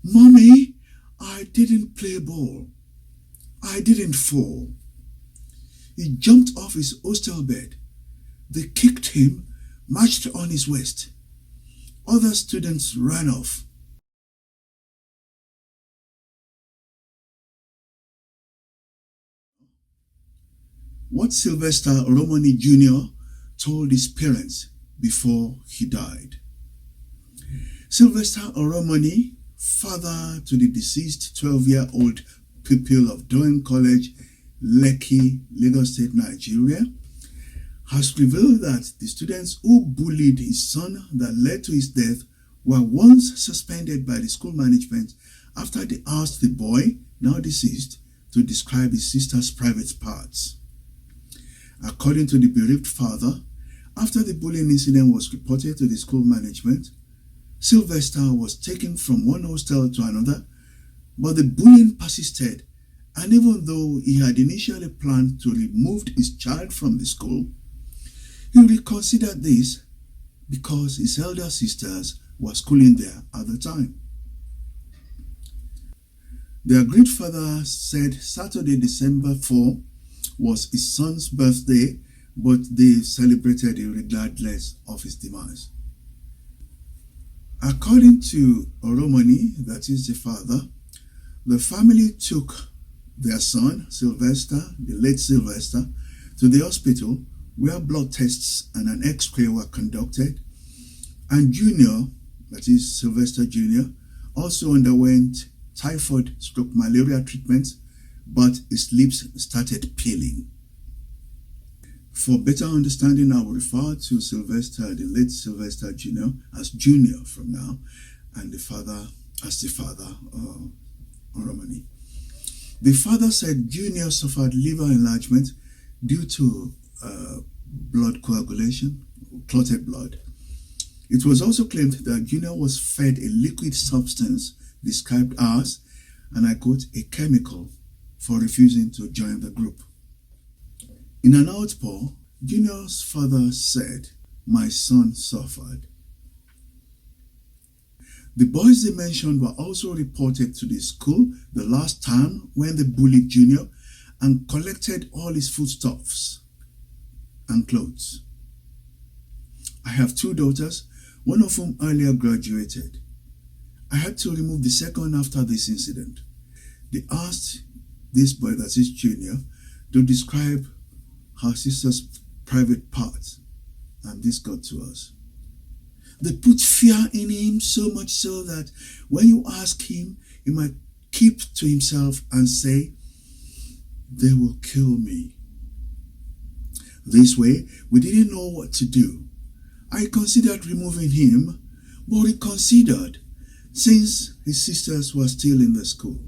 "Mommy, I didn't play ball. I didn't fall." He jumped off his hostel bed. They kicked him, marched on his waist. Other students ran off. What Sylvester Oromoni Jr. told his parents before he died. Sylvester Oromoni, father to the deceased 12-year-old pupil of Dowen College, Lagos State, Nigeria, has revealed that the students who bullied his son that led to his death were once suspended by the school management after they asked the boy, now deceased, to describe his sister's private parts. According to the bereaved father, after the bullying incident was reported to the school management, Sylvester was taken from one hostel to another, but the bullying persisted, and even though he had initially planned to remove his child from the school, he reconsidered this because his elder sisters were schooling there at the time. Their great father said Saturday, December 4, was his son's birthday, but they celebrated it regardless of his demise. According to Oromoni, that is the father, the family took their son, Sylvester, the late Sylvester, to the hospital where blood tests and an X-ray were conducted, and Junior, that is Sylvester Jr., also underwent typhoid/malaria treatment, but his lips started peeling. For better understanding, I will refer to Sylvester, the late Sylvester Jr., as Junior from now, and the father as the father, Oromoni. The father said Junior suffered liver enlargement due to blood coagulation, clotted blood. It was also claimed that Junior was fed a liquid substance described as, and I quote, a chemical for refusing to join the group. In an outpour, Junior's father said, "My son suffered." The boys they mentioned were also reported to the school the last time when they bullied Junior and collected all his foodstuffs and clothes. I have two daughters, one of whom earlier graduated. I had to remove the second after this incident. They asked this boy, that is Junior, to describe her sister's private parts, and this got to us. They put fear in him so much so that when you ask him, he might keep to himself and say, "They will kill me." This way, we didn't know what to do. I considered removing him, but reconsidered since his sisters were still in the school.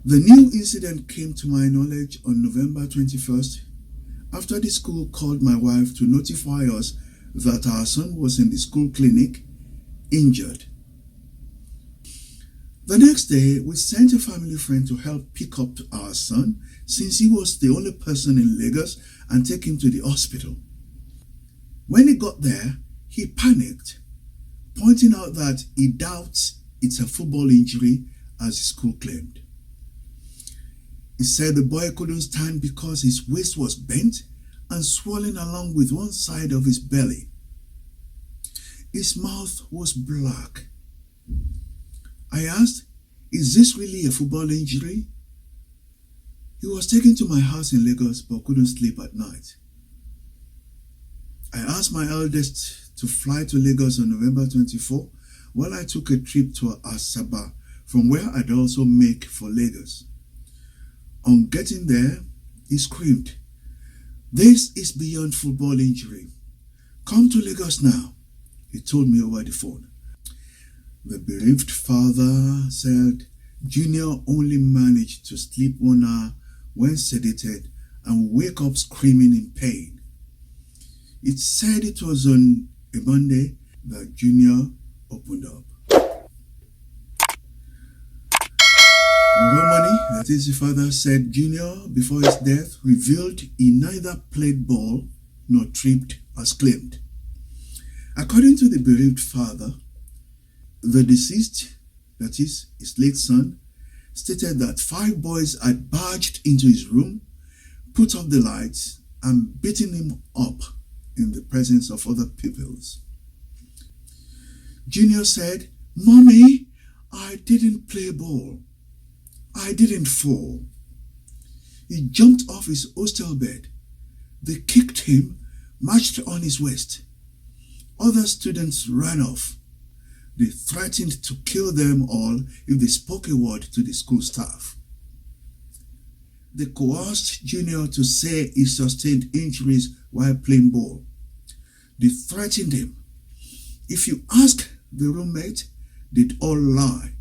The new incident came to my knowledge on November 21st, after the school called my wife to notify us that our son was in the school clinic, injured. The next day, we sent a family friend to help pick up our son, since he was the only person in Lagos, and take him to the hospital. When he got there, he panicked, pointing out that he doubts it's a football injury, as the school claimed. He said the boy couldn't stand because his waist was bent and swollen along with one side of his belly. His mouth was black. I asked, "Is this really a football injury?" He was taken to my house in Lagos but couldn't sleep at night. I asked my eldest to fly to Lagos on November 24, while I took a trip to Asaba, from where I'd also make for Lagos. On getting there, he screamed, "This is beyond football injury. Come to Lagos now," he told me over the phone. The bereaved father said Junior only managed to sleep 1 hour when sedated and wake up screaming in pain. It said it was on a Monday that Junior opened up. Oromoni, that is the father, said Junior, before his death, revealed he neither played ball nor tripped as claimed. According to the bereaved father, The deceased, that is, his late son, stated that 5 boys had barged into his room, put off the lights, and beaten him up in the presence of other pupils. Junior said, "Mommy, I didn't play ball. I didn't fall." He jumped off his hostel bed. They kicked him, marched on his waist. Other students ran off. They threatened to kill them all if they spoke a word to the school staff. They coerced Junior to say he sustained injuries while playing ball. They threatened him. If you ask the roommate, they'd all lie.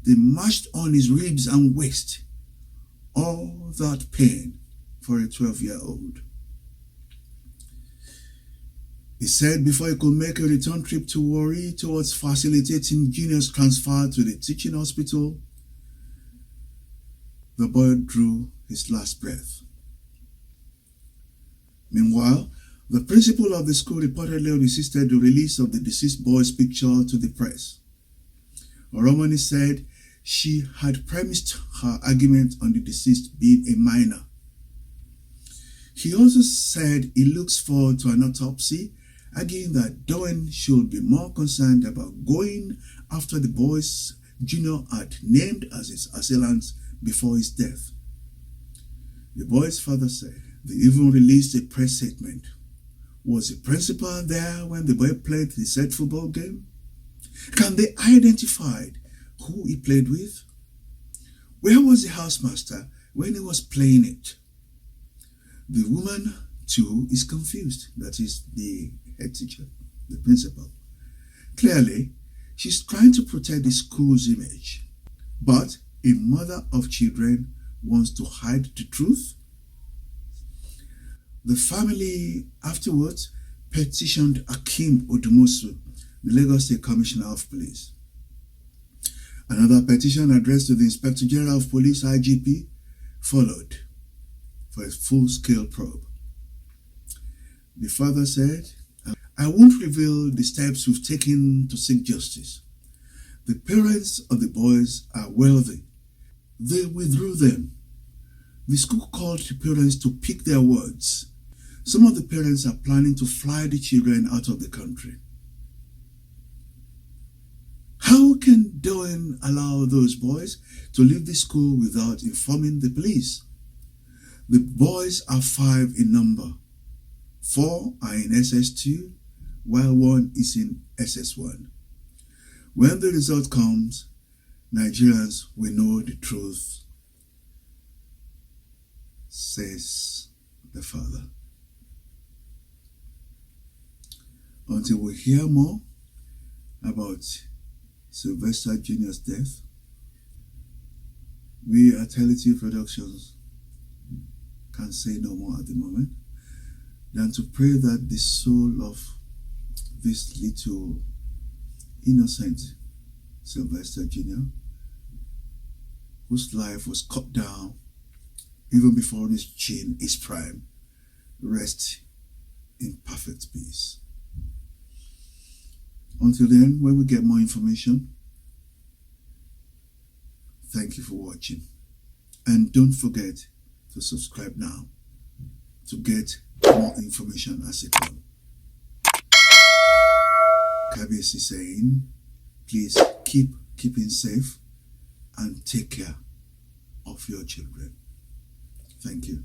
They marched on his ribs and waist. All that pain for a 12-year-old. He said before he could make a return trip to Warri towards facilitating Junior's transfer to the teaching hospital, the boy drew his last breath. Meanwhile, the principal of the school reportedly resisted the release of the deceased boy's picture to the press. Oromoni said she had premised her argument on the deceased being a minor. He also said he looks forward to an autopsy, arguing that Dowen should be more concerned about going after the boys Junior had named as his assailants before his death. The boy's father said they even released a press statement. Was the principal there when the boy played the said football game? Can they identify who he played with? Where was the housemaster when he was playing it? The woman, too, is confused. That is the head teacher, the principal. Clearly, she's trying to protect the school's image. But a mother of children wants to hide the truth. The family afterwards petitioned Akim Odumosu, the Lagos State Commissioner of Police. Another petition addressed to the Inspector General of Police, IGP, followed for a full-scale probe. The father said, "I won't reveal the steps we've taken to seek justice. The parents of the boys are wealthy. They withdrew them. The school called the parents to pick their words. Some of the parents are planning to fly the children out of the country. How can Dowen allow those boys to leave the school without informing the police? The boys are 5 in number. 4 are in SS2, while 1 is in SS1. When the result comes, Nigerians will know the truth," says the father. Until we hear more about Sylvester Jr.'s death, we at Telity Productions can say no more at the moment than to pray that the soul of this little innocent Sylvester Jr., whose life was cut down even before his prime, rest in perfect peace. Until then, when we get more information, thank you for watching. And don't forget to subscribe now to get more information as it comes. Kabiyesi is saying, please keeping safe and take care of your children. Thank you.